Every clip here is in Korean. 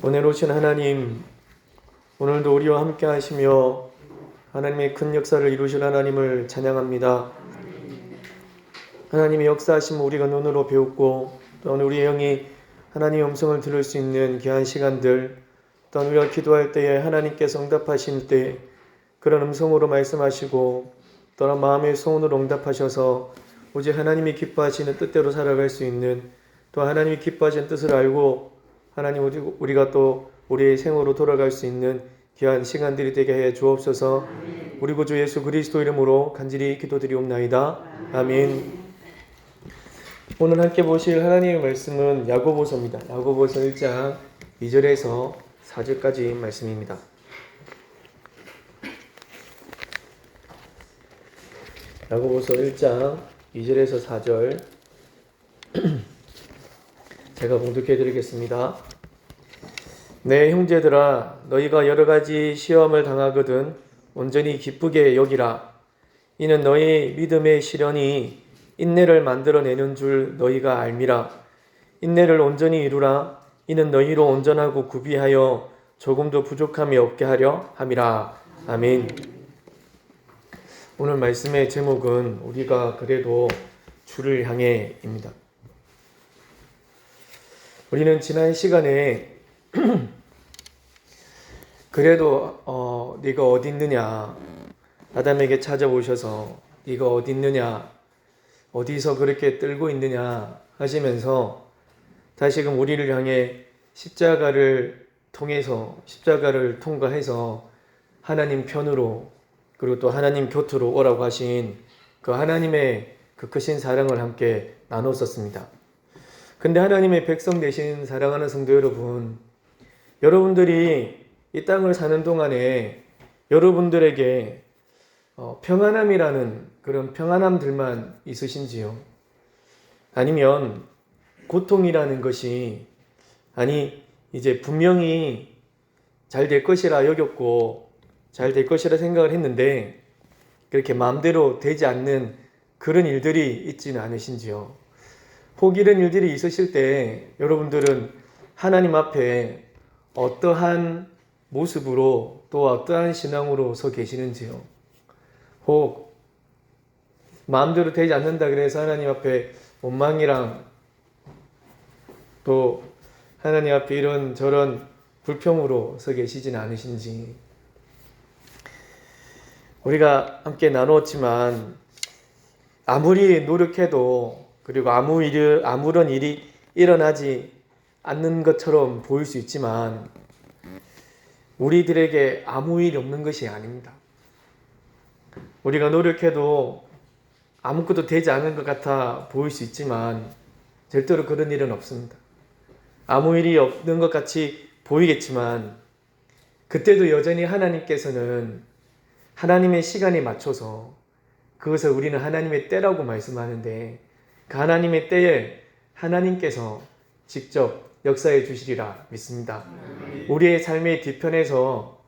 오늘 오신 하나님, 오늘도 우리와 함께 하시며 하나님의 큰 역사를 이루실 하나님을 찬양합니다. 하나님의 역사하심을 우리가 눈으로 배웠고, 또한 우리의 영이 하나님의 음성을 들을 수 있는 귀한 시간들, 또한 우리가 기도할 때에 하나님께서 응답하실 때 그런 음성으로 말씀하시고, 또한 마음의 소원으로 응답하셔서 오직 하나님이 기뻐하시는 뜻대로 살아갈 수 있는, 또 하나님이 기뻐하시는 뜻을 알고 하나님 우리가 또 우리의 생으로 돌아갈 수 있는 귀한 시간들이 되게 해 주옵소서. 우리 구주 예수 그리스도 이름으로 간절히 기도드리옵나이다. 아멘. 오늘 함께 보실 하나님의 말씀은 야고보서입니다. 야고보서 1장 2절에서 4절까지 말씀입니다. 야고보서 1장 2절에서 4절 제가 봉독해 드리겠습니다. 내 형제들아, 너희가 여러 가지 시험을 당하거든 온전히 기쁘게 여기라. 이는 너희 믿음의 시련이 인내를 만들어내는 줄 너희가 알미라. 인내를 온전히 이루라. 이는 너희로 온전하고 구비하여 조금도 부족함이 없게 하려 함이라. 아멘. 오늘 말씀의 제목은 우리가 그래도 주를 향해입니다. 우리는 지난 시간에 그래도 네가 어디 있느냐, 아담에게 찾아오셔서 네가 어디 있느냐, 어디서 그렇게 떨고 있느냐 하시면서 다시금 우리를 향해 십자가를 통과해서 하나님 편으로, 그리고 또 하나님 곁으로 오라고 하신 그 하나님의 그 크신 사랑을 함께 나눴었습니다. 근데 하나님의 백성 되신 사랑하는 성도 여러분, 여러분들이 이 땅을 사는 동안에 여러분들에게 평안함이라는 그런 평안함들만 있으신지요? 아니면 고통이라는 것이, 이제 분명히 잘 될 것이라 여겼고 잘 될 것이라 생각을 했는데 그렇게 마음대로 되지 않는 그런 일들이 있지는 않으신지요? 혹 이런 일들이 있으실 때 여러분들은 하나님 앞에 어떠한 모습으로 또 어떠한 신앙으로 서 계시는지요? 혹 마음대로 되지 않는다 그래서 하나님 앞에 원망이랑 또 하나님 앞에 이런 저런 불평으로 서 계시지는 않으신지. 우리가 함께 나누었지만 아무리 노력해도, 그리고 아무런 일이 일어나지 않는 것처럼 보일 수 있지만 우리들에게 아무 일이 없는 것이 아닙니다. 우리가 노력해도 아무것도 되지 않은 것 같아 보일 수 있지만 절대로 그런 일은 없습니다. 아무 일이 없는 것 같이 보이겠지만 그때도 여전히 하나님께서는 하나님의 시간에 맞춰서, 그것을 우리는 하나님의 때라고 말씀하는데 그 하나님의 때에 하나님께서 직접 역사해 주시리라 믿습니다. 우리의 삶의 뒤편에서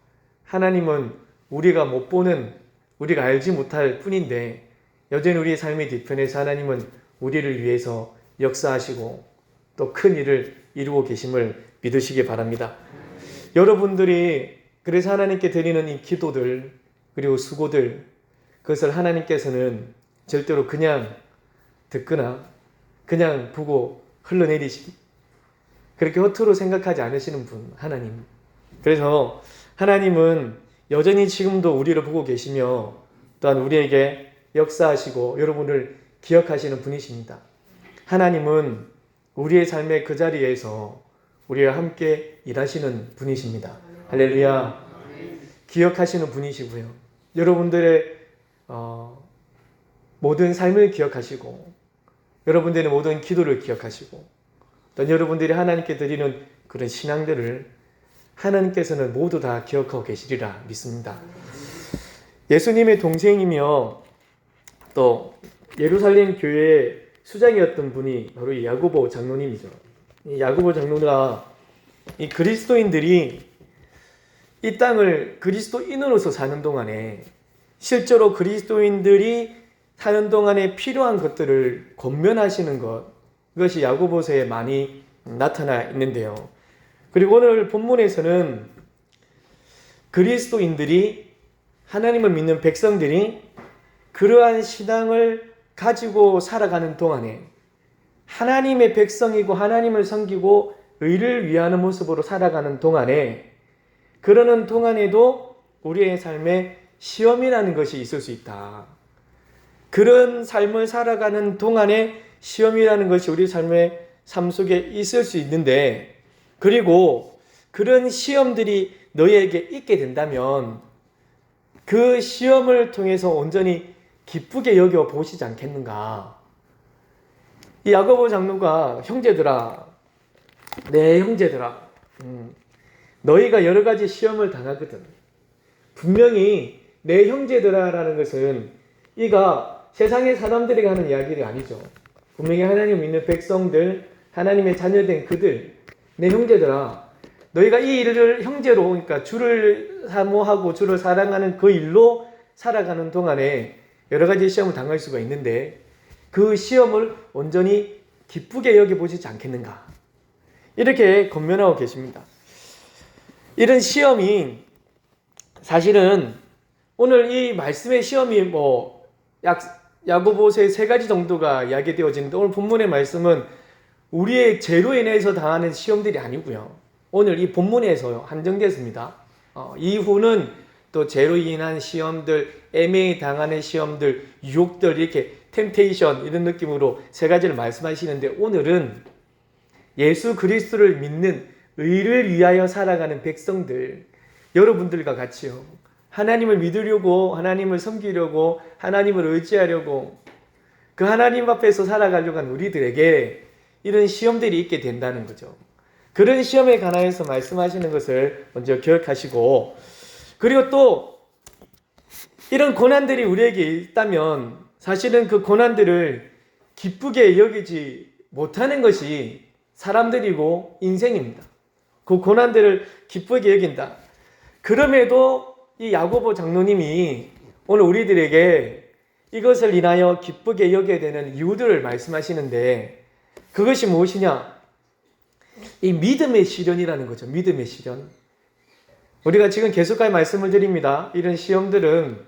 하나님은 우리가 못 보는, 우리가 알지 못할 뿐인데 여전히 우리의 삶의 뒤편에서 하나님은 우리를 위해서 역사하시고 또 큰 일을 이루고 계심을 믿으시기 바랍니다. 여러분들이 그래서 하나님께 드리는 이 기도들 그리고 수고들, 그것을 하나님께서는 절대로 그냥 듣거나 그냥 보고 흘러내리시기, 그렇게 허투루 생각하지 않으시는 분, 하나님. 그래서 하나님은 여전히 지금도 우리를 보고 계시며 또한 우리에게 역사하시고 여러분을 기억하시는 분이십니다. 하나님은 우리의 삶의 그 자리에서 우리와 함께 일하시는 분이십니다. 할렐루야. 기억하시는 분이시고요. 여러분들의 모든 삶을 기억하시고 여러분들의 모든 기도를 기억하시고 또 여러분들이 하나님께 드리는 그런 신앙들을 하나님께서는 모두 다 기억하고 계시리라 믿습니다. 예수님의 동생이며 또 예루살렘 교회의 수장이었던 분이 바로 이 야고보 장로님이죠. 이 야고보 장로가 이 그리스도인들이 이 땅을 그리스도인으로서 사는 동안에 실제로 그리스도인들이 사는 동안에 필요한 것들을 권면하시는 것, 그것이 야고보서에 많이 나타나 있는데요. 그리고 오늘 본문에서는 그리스도인들이, 하나님을 믿는 백성들이 그러한 신앙을 가지고 살아가는 동안에, 하나님의 백성이고 하나님을 섬기고 의를 위하는 모습으로 살아가는 동안에, 그러는 동안에도 우리의 삶에 시험이라는 것이 있을 수 있다. 그런 삶을 살아가는 동안에 시험이라는 것이 우리 삶의 삶 속에 있을 수 있는데, 그리고 그런 시험들이 너희에게 있게 된다면 그 시험을 통해서 온전히 기쁘게 여겨 보시지 않겠는가. 이 야고보 장로가, 형제들아, 내 형제들아, 너희가 여러 가지 시험을 당하거든. 분명히 내 형제들아라는 것은 이가 세상의 사람들에게 하는 이야기가 아니죠. 분명히 하나님 믿는 백성들, 하나님의 자녀된 그들, 내 형제들아, 너희가 이 일을 형제로, 그러니까 주를 사모하고 주를 사랑하는 그 일로 살아가는 동안에 여러 가지 시험을 당할 수가 있는데, 그 시험을 온전히 기쁘게 여겨보시지 않겠는가, 이렇게 권면하고 계십니다. 이런 시험이 사실은 오늘 이 말씀의 시험이 야고보서의 3가지 정도가 이야기되어지는데, 오늘 본문의 말씀은 우리의 죄로 인해서 당하는 시험들이 아니고요, 오늘 이 본문에서 한정됐습니다. 이후는 또 죄로 인한 시험들, 애매히 당하는 시험들, 유혹들, 이렇게 템테이션, 이런 느낌으로 3가지를 말씀하시는데, 오늘은 예수 그리스도를 믿는 의를 위하여 살아가는 백성들, 여러분들과 같이요, 하나님을 믿으려고, 하나님을 섬기려고, 하나님을 의지하려고, 그 하나님 앞에서 살아가려고 하는 우리들에게 이런 시험들이 있게 된다는 거죠. 그런 시험에 관하여서 말씀하시는 것을 먼저 기억하시고, 그리고 또 이런 고난들이 우리에게 있다면 사실은 그 고난들을 기쁘게 여기지 못하는 것이 사람들이고 인생입니다. 그 고난들을 기쁘게 여긴다. 그럼에도 이 야고보 장로님이 오늘 우리들에게 이것을 인하여 기쁘게 여겨야 되는 이유들을 말씀하시는데, 그것이 무엇이냐? 이 믿음의 시련이라는 거죠. 믿음의 시련. 우리가 지금 계속까지 말씀을 드립니다. 이런 시험들은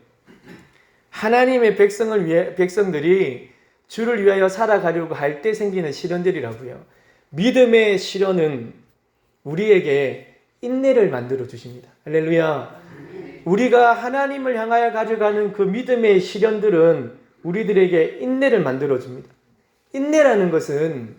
하나님의 백성들이 주를 위하여 살아가려고 할 때 생기는 시련들이라고요. 믿음의 시련은 우리에게 인내를 만들어 주십니다. 할렐루야. 우리가 하나님을 향하여 가져가는 그 믿음의 시련들은 우리들에게 인내를 만들어 줍니다. 인내라는 것은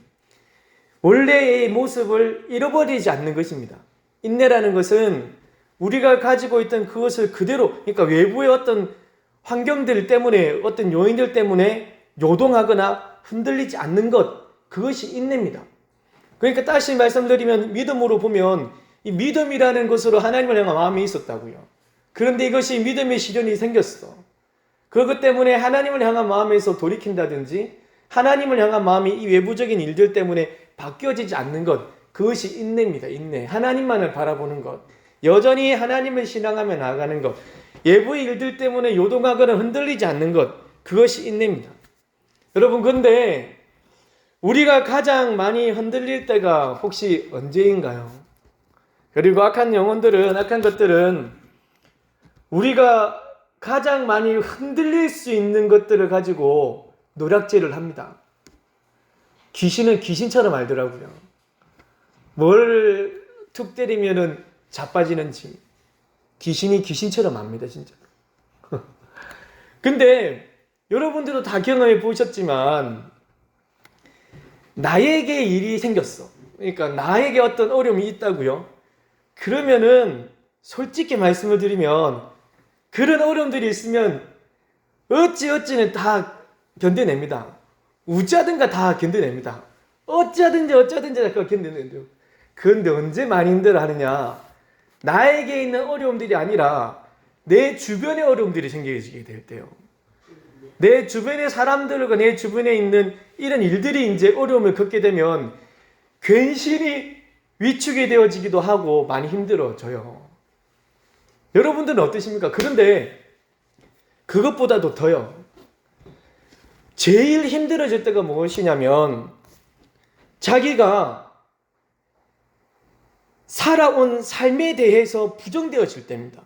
원래의 모습을 잃어버리지 않는 것입니다. 인내라는 것은 우리가 가지고 있던 그것을 그대로, 그러니까 외부의 어떤 환경들 때문에, 어떤 요인들 때문에 요동하거나 흔들리지 않는 것, 그것이 인내입니다. 그러니까 다시 말씀드리면, 믿음으로 보면 이 믿음이라는 것으로 하나님을 향한 마음이 있었다고요. 그런데 이것이 믿음의 시련이 생겼어. 그것 때문에 하나님을 향한 마음에서 돌이킨다든지, 하나님을 향한 마음이 이 외부적인 일들 때문에 바뀌어지지 않는 것, 그것이 인내입니다. 인내. 하나님만을 바라보는 것, 여전히 하나님을 신앙하며 나아가는 것, 외부의 일들 때문에 요동하거나 흔들리지 않는 것, 그것이 인내입니다. 여러분, 근데 우리가 가장 많이 흔들릴 때가 혹시 언제인가요? 그리고 악한 영혼들은, 악한 것들은 우리가 가장 많이 흔들릴 수 있는 것들을 가지고 노략질을 합니다. 귀신은 귀신처럼 알더라고요. 뭘 툭 때리면은 자빠지는지 귀신이 귀신처럼 압니다, 진짜. 근데 여러분들도 다 경험해 보셨지만, 나에게 일이 생겼어. 그러니까 나에게 어떤 어려움이 있다고요. 그러면은 솔직히 말씀을 드리면, 그런 어려움들이 있으면 어찌어찌는 다 견뎌냅니다. 우짜든가 다 견뎌냅니다. 어쩌든지 다 견뎌내요. 그런데 언제 많이 힘들어 하느냐? 나에게 있는 어려움들이 아니라 내 주변의 어려움들이 생기게 될 때요. 내 주변의 사람들과 내 주변에 있는 이런 일들이 이제 어려움을 겪게 되면 괜시리 위축이 되어지기도 하고 많이 힘들어져요. 여러분들은 어떠십니까? 그런데 그것보다도 더요. 제일 힘들어질 때가 무엇이냐면, 자기가 살아온 삶에 대해서 부정되어질 때입니다.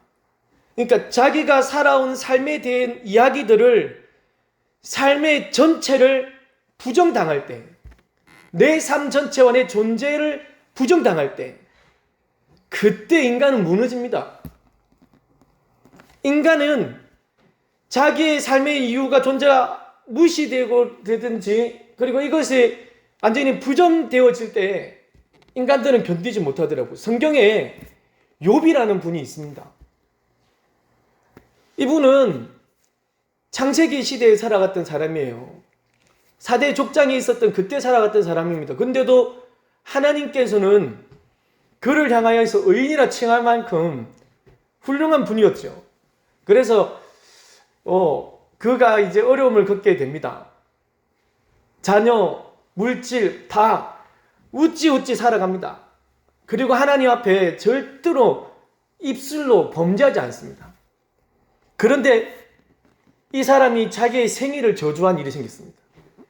그러니까 자기가 살아온 삶에 대한 이야기들을, 삶의 전체를 부정당할 때, 내 삶 전체와 내 존재를 부정당할 때, 그때 인간은 무너집니다. 인간은 자기의 삶의 이유가 존재가 무시되고 되든지, 그리고 이것이 완전히 부정되어질 때 인간들은 견디지 못하더라고요. 성경에 욥이라는 분이 있습니다. 이분은 창세기 시대에 살아갔던 사람이에요. 4대 족장이 있었던 그때 살아갔던 사람입니다. 근데도 하나님께서는 그를 향하여서 의인이라 칭할 만큼 훌륭한 분이었죠. 그래서 그가 이제 어려움을 겪게 됩니다. 자녀, 물질 다 웃지 살아갑니다. 그리고 하나님 앞에 절대로 입술로 범죄하지 않습니다. 그런데 이 사람이 자기의 생일을 저주한 일이 생겼습니다.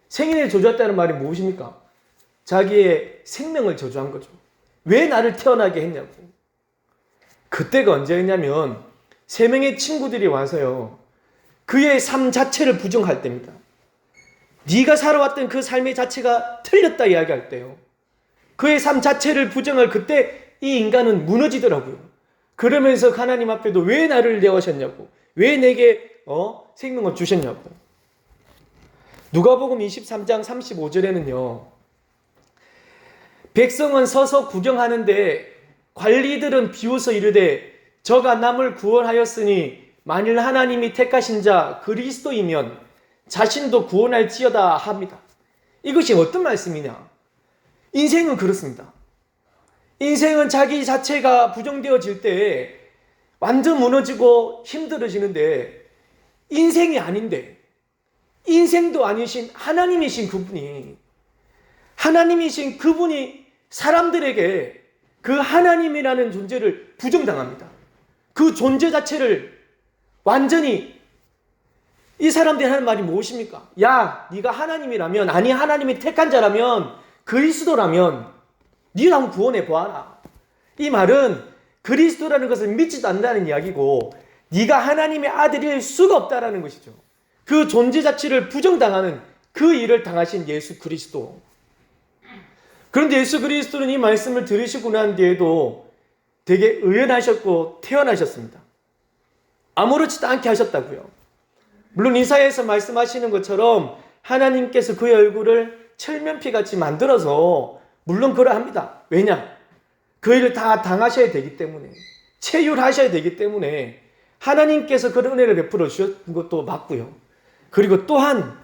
생일을 저주했다는 말이 무엇입니까? 자기의 생명을 저주한 거죠. 왜 나를 태어나게 했냐고. 그때가 언제였냐면 3명의 친구들이 와서요, 그의 삶 자체를 부정할 때입니다. 네가 살아왔던 그 삶의 자체가 틀렸다 이야기할 때요, 그의 삶 자체를 부정할 그때 이 인간은 무너지더라고요. 그러면서 하나님 앞에도 왜 나를 내어하셨냐고, 왜 내게 생명을 주셨냐고. 누가복음 23장 35절에는요, 백성은 서서 구경하는데 관리들은 비웃어 이르되 저가 남을 구원하였으니 만일 하나님이 택하신 자 그리스도이면 자신도 구원할지어다 합니다. 이것이 어떤 말씀이냐? 인생은 그렇습니다. 인생은 자기 자체가 부정되어질 때 완전 무너지고 힘들어지는데, 인생이 아닌데, 인생도 아니신 하나님이신 그분이 사람들에게 그 하나님이라는 존재를 부정당합니다. 그 존재 자체를 완전히, 이 사람들이 하는 말이 무엇입니까? 야, 네가 하나님이라면, 아니 하나님이 택한 자라면, 그리스도라면 네가 한번 구원해 보아라. 이 말은 그리스도라는 것을 믿지도 않는다는 이야기고, 네가 하나님의 아들일 수가 없다라는 것이죠. 그 존재 자체를 부정당하는 그 일을 당하신 예수 그리스도. 그런데 예수 그리스도는 이 말씀을 들으시고 난 뒤에도 되게 의연하셨고 태연하셨습니다. 아무렇지도 않게 하셨다고요. 물론 이사야에서 말씀하시는 것처럼 하나님께서 그의 얼굴을 철면피같이 만들어서 물론 그러합니다. 왜냐? 그 일을 다 당하셔야 되기 때문에, 체휼하셔야 되기 때문에 하나님께서 그런 은혜를 베풀어 주셨던 것도 맞고요. 그리고 또한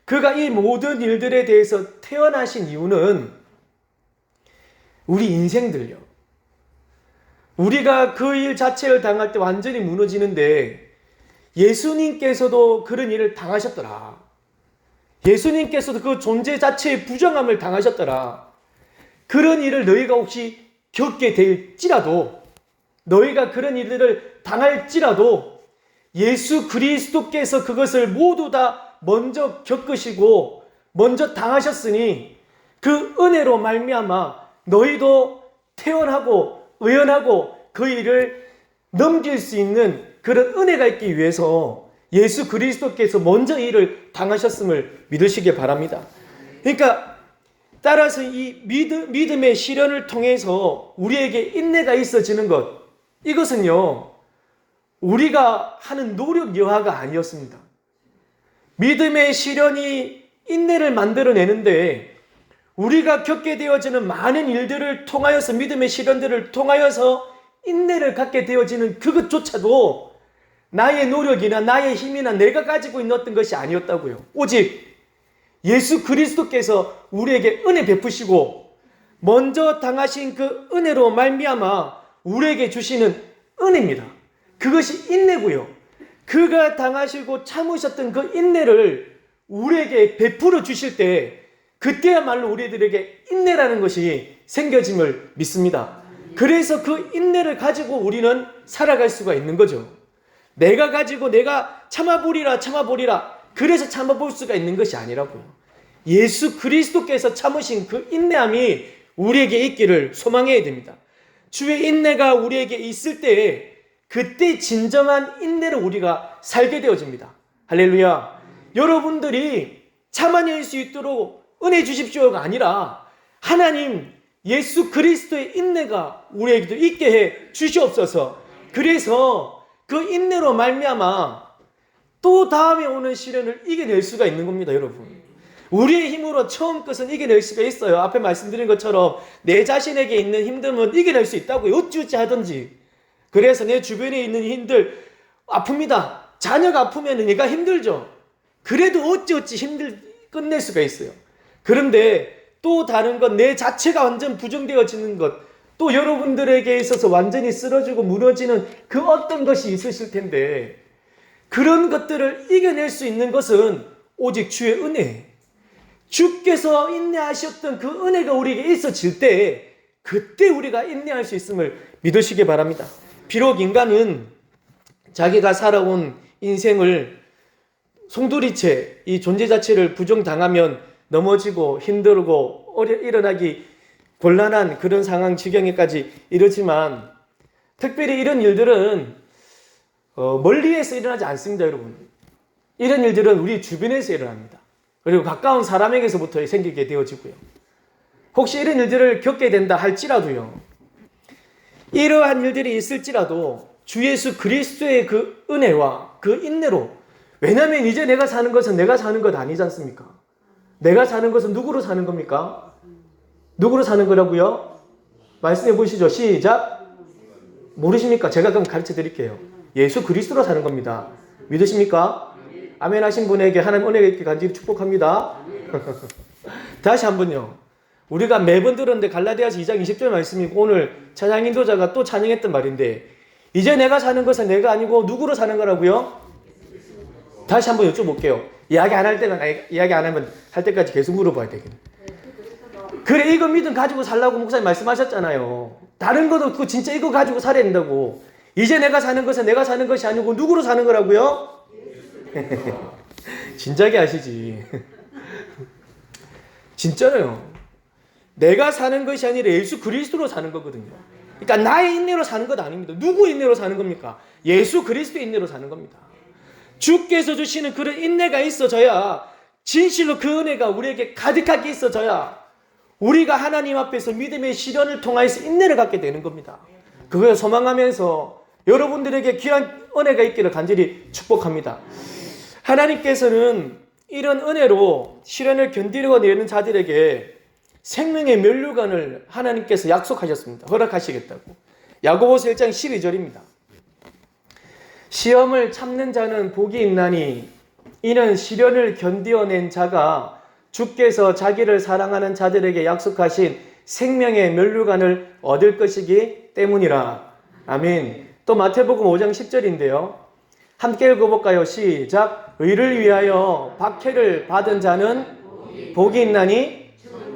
그가 이 모든 일들에 대해서 태어나신 이유는 우리 인생들요, 우리가 그 일 자체를 당할 때 완전히 무너지는데 예수님께서도 그런 일을 당하셨더라. 예수님께서도 그 존재 자체의 부정함을 당하셨더라. 그런 일을 너희가 혹시 겪게 될지라도, 너희가 그런 일들을 당할지라도 예수 그리스도께서 그것을 모두 다 먼저 겪으시고 먼저 당하셨으니 그 은혜로 말미암아 너희도 태어나고 의연하고 그 일을 넘길 수 있는 그런 은혜가 있기 위해서 예수 그리스도께서 먼저 일을 당하셨음을 믿으시기 바랍니다. 그러니까 따라서 이 믿음의 시련을 통해서 우리에게 인내가 있어지는 것, 이것은요 우리가 하는 노력 여하가 아니었습니다. 믿음의 시련이 인내를 만들어내는데, 우리가 겪게 되어지는 많은 일들을 통하여서, 믿음의 시련들을 통하여서 인내를 갖게 되어지는 그것조차도 나의 노력이나 나의 힘이나 내가 가지고 있는 어떤 것이 아니었다고요. 오직 예수 그리스도께서 우리에게 은혜 베푸시고 먼저 당하신 그 은혜로 말미암아 우리에게 주시는 은혜입니다. 그것이 인내고요. 그가 당하시고 참으셨던 그 인내를 우리에게 베풀어 주실 때, 그때야말로 우리들에게 인내라는 것이 생겨짐을 믿습니다. 그래서 그 인내를 가지고 우리는 살아갈 수가 있는 거죠. 내가 가지고 내가 참아보리라 그래서 참아볼 수가 있는 것이 아니라고요. 예수 그리스도께서 참으신 그 인내함이 우리에게 있기를 소망해야 됩니다. 주의 인내가 우리에게 있을 때 그때 진정한 인내로 우리가 살게 되어집니다. 할렐루야. 여러분들이 참아낼 수 있도록 은혜 주십시오가 아니라 하나님 예수 그리스도의 인내가 우리에게도 있게 해 주시옵소서. 그래서 그 인내로 말미암아 또 다음에 오는 시련을 이겨낼 수가 있는 겁니다, 여러분. 우리의 힘으로 처음 것은 이겨낼 수가 있어요. 앞에 말씀드린 것처럼 내 자신에게 있는 힘듦은 이겨낼 수 있다고요. 어찌어찌 하든지. 그래서 내 주변에 있는 힘들 아픕니다. 자녀가 아프면 내가 힘들죠. 그래도 어찌어찌 끝낼 수가 있어요. 그런데 또 다른 건 내 자체가 완전 부정되어지는 것, 또 여러분들에게 있어서 완전히 쓰러지고 무너지는 그 어떤 것이 있으실 텐데 그런 것들을 이겨낼 수 있는 것은 오직 주의 은혜. 주께서 인내하셨던 그 은혜가 우리에게 있어질 때 그때 우리가 인내할 수 있음을 믿으시기 바랍니다. 비록 인간은 자기가 살아온 인생을 송두리째 이 존재 자체를 부정당하면 넘어지고 힘들고 일어나기 곤란한 그런 상황 지경에까지 이르지만 특별히 이런 일들은 멀리에서 일어나지 않습니다, 여러분. 이런 일들은 우리 주변에서 일어납니다. 그리고 가까운 사람에게서부터 생기게 되어지고요. 혹시 이런 일들을 겪게 된다 할지라도요, 이러한 일들이 있을지라도 주 예수 그리스도의 그 은혜와 그 인내로, 왜냐하면 이제 내가 사는 것은 내가 사는 것 아니지 않습니까? 내가 사는 것은 누구로 사는 겁니까? 누구로 사는 거라고요? 말씀해 보시죠. 시작. 모르십니까? 제가 그럼 가르쳐 드릴게요. 예수 그리스도로 사는 겁니다. 믿으십니까? 아멘 하신 분에게 하나님 은혜가 있게 간절히 축복합니다. 다시 한번요. 우리가 매번 들었는데 갈라디아서 2장 20절 말씀이고 오늘 찬양 인도자가 또 찬양했던 말인데 이제 내가 사는 것은 내가 아니고 누구로 사는 거라고요? 다시 한번 여쭤볼게요. 이야기 안 하면 할 때까지 계속 물어봐야 되겠네. 그래, 이거 믿음 가지고 살라고 목사님 말씀하셨잖아요. 다른 것도 그 진짜 이거 가지고 살아야 된다고. 이제 내가 사는 것은 내가 사는 것이 아니고 누구로 사는 거라고요? 진작에 아시지. 진짜로요. 내가 사는 것이 아니라 예수 그리스도로 사는 거거든요. 그러니까 나의 인내로 사는 것 아닙니다. 누구 인내로 사는 겁니까? 예수 그리스도의 인내로 사는 겁니다. 주께서 주시는 그런 인내가 있어져야, 진실로 그 은혜가 우리에게 가득하게 있어져야 우리가 하나님 앞에서 믿음의 시련을 통하여서 인내를 갖게 되는 겁니다. 그걸 소망하면서 여러분들에게 귀한 은혜가 있기를 간절히 축복합니다. 하나님께서는 이런 은혜로 시련을 견디려내는 자들에게 생명의 면류관을 하나님께서 약속하셨습니다. 허락하시겠다고. 야고보서 1장 12절입니다. 시험을 참는 자는 복이 있나니 이는 시련을 견디어낸 자가 주께서 자기를 사랑하는 자들에게 약속하신 생명의 면류관을 얻을 것이기 때문이라. 아멘. 또 마태복음 5장 10절인데요. 함께 읽어볼까요? 시작. 의를 위하여 박해를 받은 자는 복이 있나니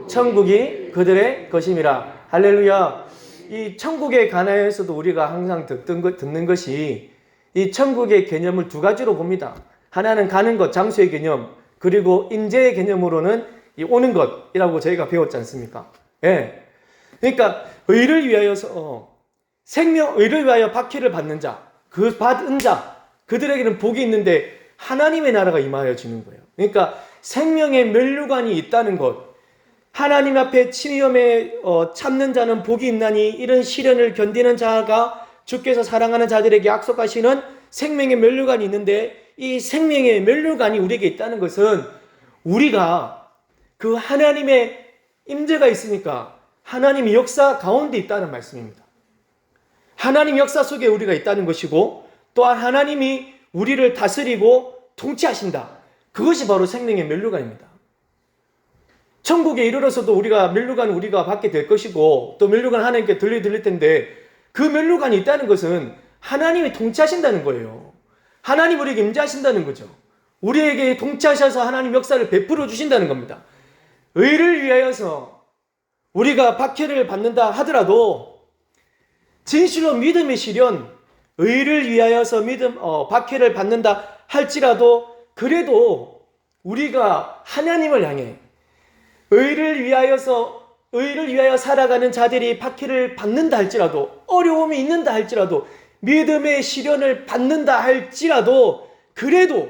천국이 그들의 것임이라. 할렐루야. 이 천국에 관하여서도 우리가 항상 듣는 것이 이 천국의 개념을 두 가지로 봅니다. 하나는 가는 것, 장소의 개념, 그리고 인재의 개념으로는 이 오는 것이라고 저희가 배웠지 않습니까? 예. 그러니까 의를 위하여서 의를 위하여 박해를 받는 자, 그 받은 자, 그들에게는 복이 있는데 하나님의 나라가 임하여지는 거예요. 그러니까 생명의 면류관이 있다는 것, 하나님 앞에 치미움에 참는 자는 복이 있나니 이런 시련을 견디는 자가 주께서 사랑하는 자들에게 약속하시는 생명의 면류관이 있는데, 이 생명의 면류관이 우리에게 있다는 것은 우리가 그 하나님의 임재가 있으니까 하나님의 역사 가운데 있다는 말씀입니다. 하나님 역사 속에 우리가 있다는 것이고, 또한 하나님이 우리를 다스리고 통치하신다. 그것이 바로 생명의 면류관입니다. 천국에 이르러서도 우리가 면류관을 우리가 받게 될 것이고, 또 면류관 하나님께 들릴 텐데, 그 면류관이 있다는 것은 하나님이 통치하신다는 거예요. 하나님 우리에게 임재하신다는 거죠. 우리에게 통치하셔서 하나님 역사를 베풀어 주신다는 겁니다. 의를 위하여서 우리가 박해를 받는다 하더라도 진실로 믿음의 시련, 의를 위하여서 박해를 받는다 할지라도 그래도 우리가 하나님을 향해 의를 위하여서 의를 위하여 살아가는 자들이 박해를 받는다 할지라도, 어려움이 있는다 할지라도, 믿음의 시련을 받는다 할지라도, 그래도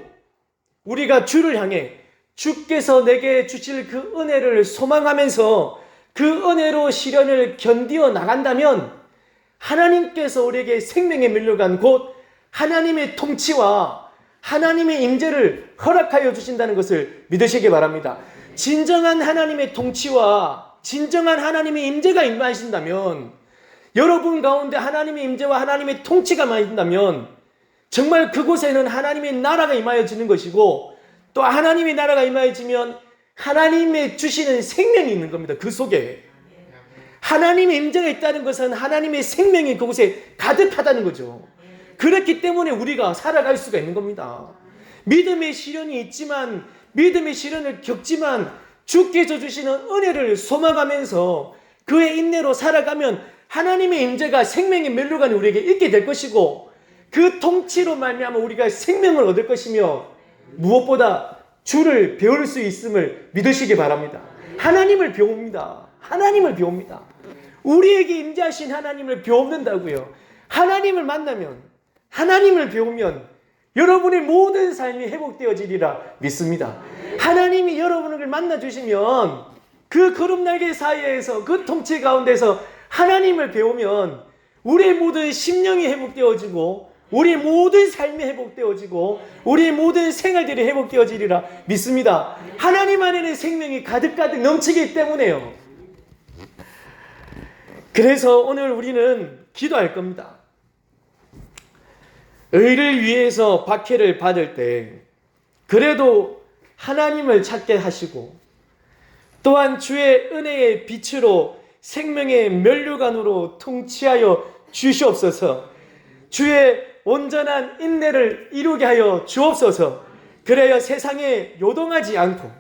우리가 주를 향해 주께서 내게 주실 그 은혜를 소망하면서 그 은혜로 시련을 견디어 나간다면 하나님께서 우리에게 생명의 면류관, 곧 하나님의 통치와 하나님의 임재를 허락하여 주신다는 것을 믿으시기 바랍니다. 진정한 하나님의 통치와 진정한 하나님의 임재가 임하신다면, 여러분 가운데 하나님의 임재와 하나님의 통치가 임하신다면 정말 그곳에는 하나님의 나라가 임하여지는 것이고, 또 하나님의 나라가 임하여지면 하나님의 주시는 생명이 있는 겁니다. 그 속에 하나님의 임재가 있다는 것은 하나님의 생명이 그곳에 가득하다는 거죠. 그렇기 때문에 우리가 살아갈 수가 있는 겁니다. 믿음의 시련이 있지만, 믿음의 시련을 겪지만 주께서 주시는 은혜를 소망하면서 그의 인내로 살아가면 하나님의 임재가 생명의 면류관이 우리에게 있게 될 것이고, 그 통치로 말미암아 우리가 생명을 얻을 것이며, 무엇보다 주를 배울 수 있음을 믿으시기 바랍니다. 하나님을 배웁니다. 하나님을 배웁니다. 우리에게 임재하신 하나님을 배운다고요. 하나님을 만나면, 하나님을 배우면 여러분의 모든 삶이 회복되어지리라 믿습니다. 하나님이 여러분을 만나주시면 그 거룩날개 사이에서, 그 통치 가운데서 하나님을 배우면 우리의 모든 심령이 회복되어지고 우리의 모든 삶이 회복되어지고 우리의 모든 생활들이 회복되어지리라 믿습니다. 하나님 안에는 생명이 가득가득 넘치기 때문에요. 그래서 오늘 우리는 기도할 겁니다. 의를 위해서 박해를 받을 때 그래도 하나님을 찾게 하시고, 또한 주의 은혜의 빛으로 생명의 면류관으로 통치하여 주시옵소서. 주의 온전한 인내를 이루게 하여 주옵소서. 그래야 세상에 요동하지 않고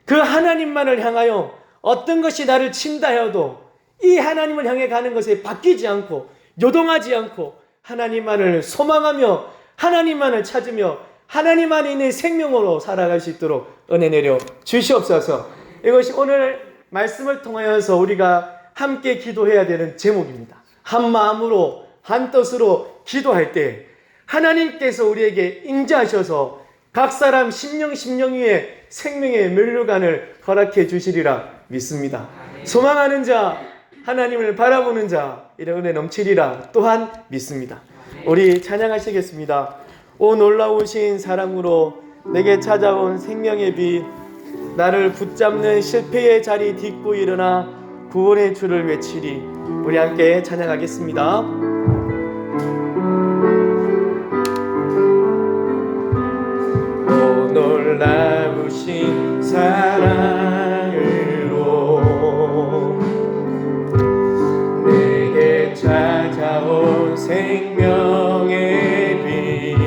그 하나님만을 향하여 어떤 것이 나를 친다 해도 이 하나님을 향해 가는 것에 바뀌지 않고 요동하지 않고 하나님만을 소망하며 하나님만을 찾으며 하나님 안에 있는 생명으로 살아갈 수 있도록 은혜 내려 주시옵소서. 이것이 오늘 말씀을 통하여서 우리가 함께 기도해야 되는 제목입니다. 한 마음으로 한 뜻으로 기도할 때 하나님께서 우리에게 임재하셔서 각 사람 심령 위에 생명의 면류관을 허락해 주시리라 믿습니다. 소망하는 자, 하나님을 바라보는 자, 이런 은혜 넘치리라 또한 믿습니다. 우리 찬양하시겠습니다. 오 놀라우신 사랑으로 내게 찾아온 생명의 빛, 나를 붙잡는 실패의 자리 딛고 일어나 구원의 주를 외치리. 우리 함께 찬양하겠습니다. 오 놀라우신 사랑으로 내게 찾아온 생명의 빛,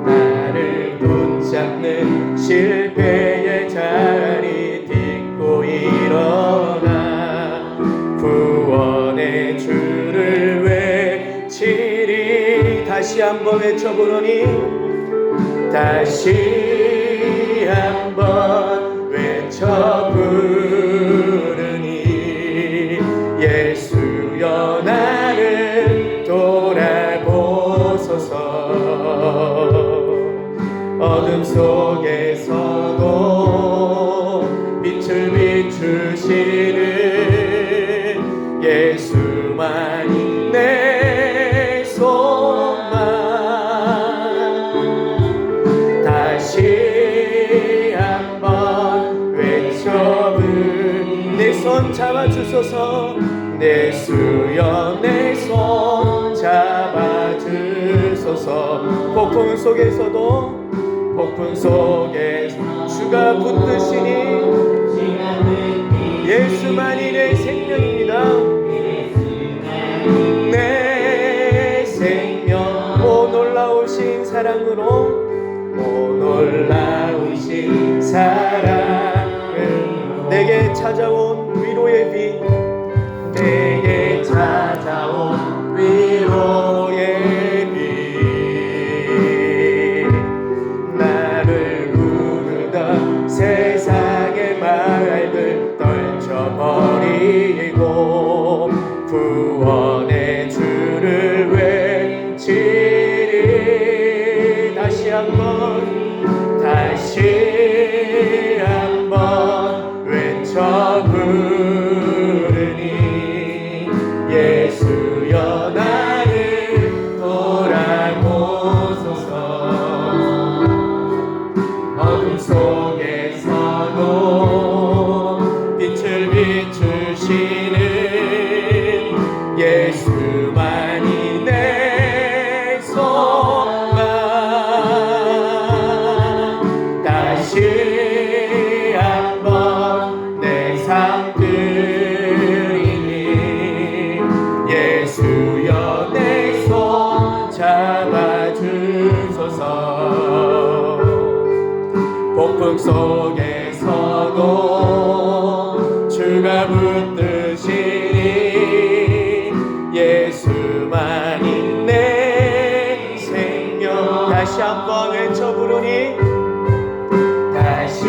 나를 붙잡는 실패의 자리 딛고 일어나 구원의 주를 외치리. 다시 한번 외쳐보노니, 다시 한번 외쳐 부르니, 예수여 나를 돌아보소서. 어둠 속에서도 빛을 비추시는 예수만이 내 소망. 다시 한번 외쳐부르니, 내 손 잡아주소서. 내 수여 내 손 잡아주소서. 폭풍 속에서도, 폭풍 속에 주가 붙드시니 예수만이 내 생명입니다. 내 생명. 오 놀라우신 사랑으로, 오 놀라우신 사랑을 내게 찾아온 위로의 빛, 내게 찾아온 위로의 빛, 나를 부르다 세상의 말 버리고 구원의 주를 외치리. 다시 한번 외쳐 부르니 예수여 나를 돌아보소서. 어둠 속에서도 빛을 비추시는 예수만이 내 소망. 다시 한번 내 삶 드리니 예수여 내 손 잡아주소서. 폭풍 속에서도 주가 붙드시니 예수만이 내 생명. 다시 한번 외쳐 부르니 다시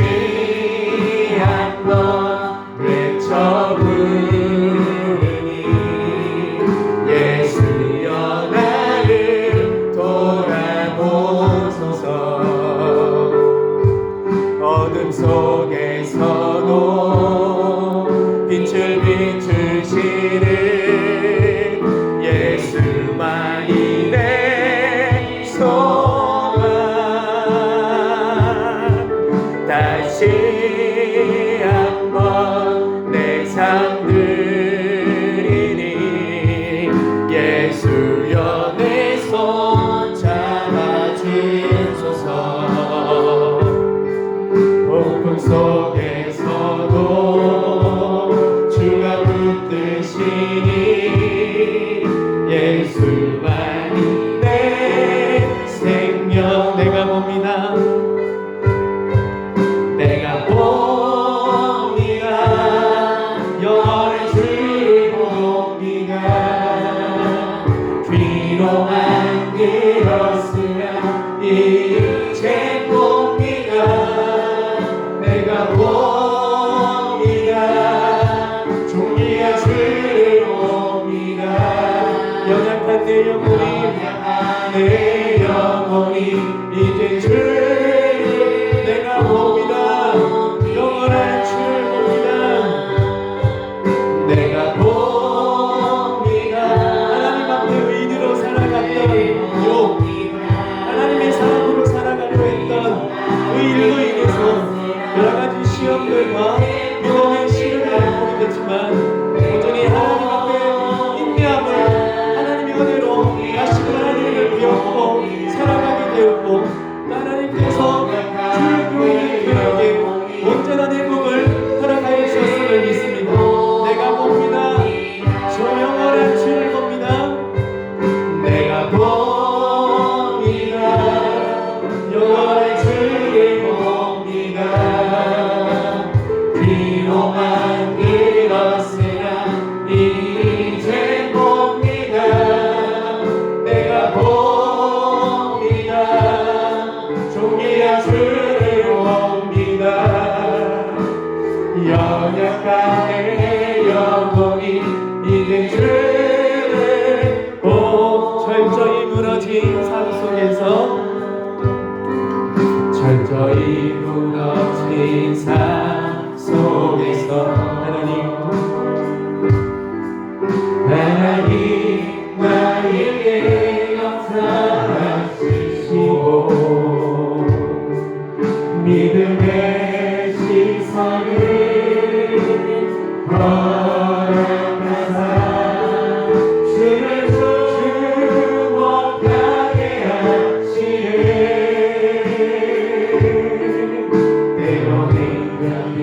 한번 외쳐 부르니 예수여 나를 돌아보소서. 어둠 속에서도 빛을 비추시는 예수만이 내 소망. 다시 한번 내 삶 드리니 예수여 내 손 잡아주소서. 폭풍 속에서도 주가 붙드시니 예수만이 내 생명. 내가 봅니다. 내가 봅니다. 영원의 주를 봅니다. 귀로만 들었으면 이제 봅니다. 내가 봅니다. 종이야 주를 봅니다. 연약한 내 영혼이 이제 주를 내가 봅니다. 영원한 주를 봅니다. 내가 봅니다. 하나님 앞에 의인으로 살아갔던 욥, 하나님의 사람으로 살아가려 했던 그 일로 인해서 여러가지 시험들과 믿음의 시련을 겪게 됐지만 여전히 하나님 앞에 인내함을 하나님의 은혜로 다시금 하나님을 배웠고 살아가게 되었고 하나님께서 주의 교회에게 언제나 내 복을 허락하여 주셨음을 믿습니다. 내가 봅니다. 저 영원한 주를 봅니다. 내가 봅니다. 영원한 주를 봅니다. 귀로만 들었으나 이제 봅니다. 내가 봅니다. 종이야 주를 봅니다. 연약한 내 영혼이 이제 주를 철저히 무너진 삶 속에서 철저히 무너진 삶 속에서 하나님 나에게 역사하시고 믿음의 시선을 허락하사 주를 주목하게 하시네. 때로 냉정히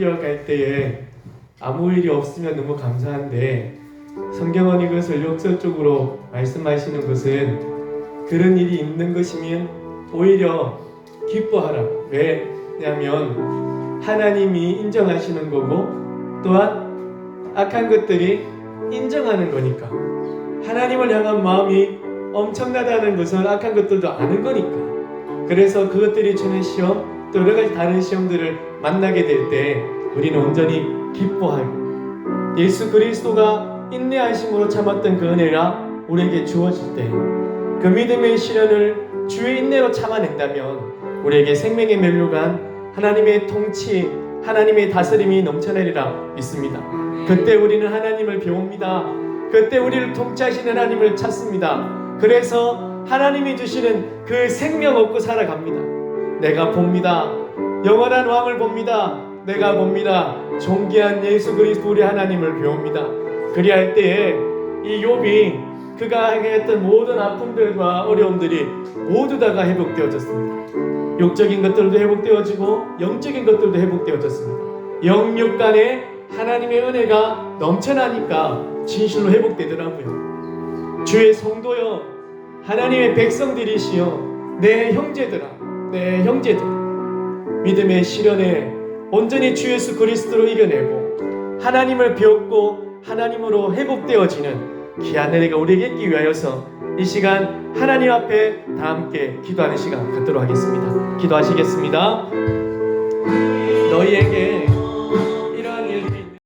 뛰어갈 때에 아무 일이 없으면 너무 감사한데 성경은 이것을 역설적으로 말씀하시는 것은 그런 일이 있는 것이면 오히려 기뻐하라. 왜냐하면 하나님이 인정하시는 거고 또한 악한 것들이 인정하는 거니까. 하나님을 향한 마음이 엄청나다는 것은 악한 것들도 아는 거니까. 그래서 그것들이 주는 시험 또 여러 가지 다른 시험들을 만나게 될 때 우리는 온전히 기뻐하고 예수 그리스도가 인내하심으로 참았던 그 은혜가 우리에게 주어질 때 그 믿음의 시련을 주의 인내로 참아낸다면 우리에게 생명의 멸류관 하나님의 통치 하나님의 다스림이 넘쳐내리라 믿습니다. 그때 우리는 하나님을 배웁니다. 그때 우리를 통치하시는 하나님을 찾습니다. 그래서 하나님이 주시는 그 생명 얻고 살아갑니다. 내가 봅니다. 영원한 왕을 봅니다. 내가 봅니다. 존귀한 예수 그리스도 우리 하나님을 배웁니다. 그리할 때에 이 욥이 그가 행했던 모든 아픔들과 어려움들이 모두 다가 회복되어졌습니다. 육적인 것들도 회복되어지고 영적인 것들도 회복되어졌습니다. 영육 간에 하나님의 은혜가 넘쳐나니까 진실로 회복되더라고요. 주의 성도여 하나님의 백성들이시여 내 형제들아 내 형제들 믿음의 시련에 온전히 주 예수 그리스도로 이겨내고 하나님을 배웠고 하나님으로 회복되어지는 귀한 은혜가 우리에게 있기 위하여서 이 시간 하나님 앞에 다 함께 기도하는 시간 갖도록 하겠습니다. 기도하시겠습니다. 너희에게